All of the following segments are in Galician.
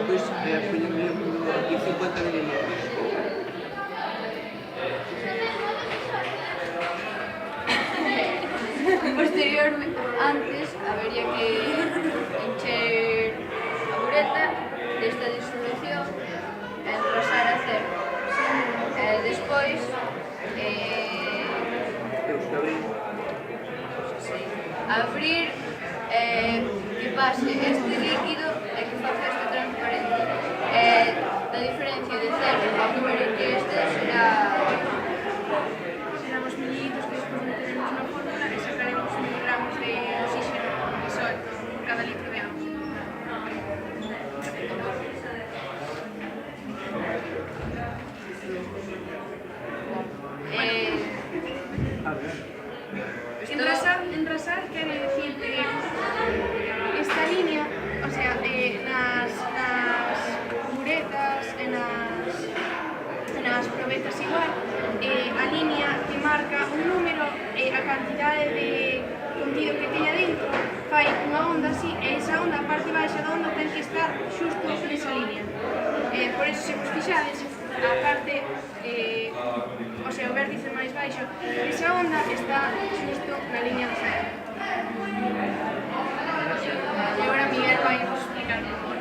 Depois ponho aqui 50 mililitros. Posteriormente, antes habería que encher a bureta desta disolución e enrosar a cero. Despois, abrir que pase este líquido e que faga este transparente. La diferencia de cero ao número que este será os mililitros que despois meteremos na fórmula e sacaremos miligramos de oxígeno disuelto por cada litro de agua. Enrasar quere decir que esta línea, o sea, nas buretas e nas probetas igual, a línea que marca un número e a cantidade de contido que teña dentro fai unha onda así e esa onda, a parte baixa da onda, ten que estar xusto nesa línea. Por eso, se vos fixades, a parte, o sea, o vértice máis baixo desa onda está xusto na línea do cero. E agora Miguel vai vos explicar como.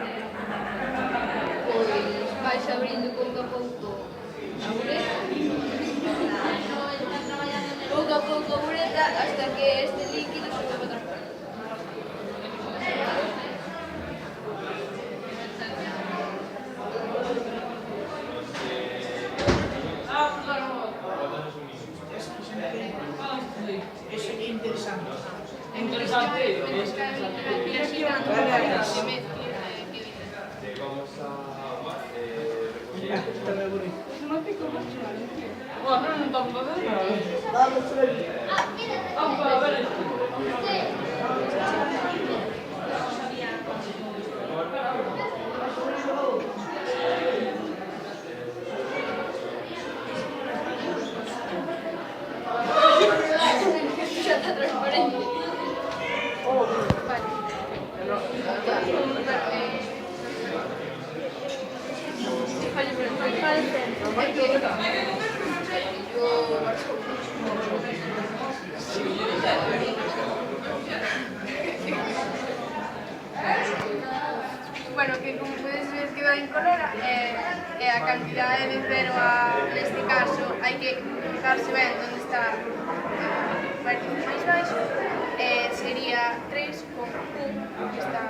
pois vais abrindo pouco a pouco a bureta, pouco a pouco a bureta hasta que este líquido se vuelva transparente. Eso é interesante. Está moi bonito. Ya está transparente. Bueno, que como podes ver que vai incolora e a cantidade de cero neste caso hai que fijarse ben onde está o vértice máis baixo, sería 3,1 que está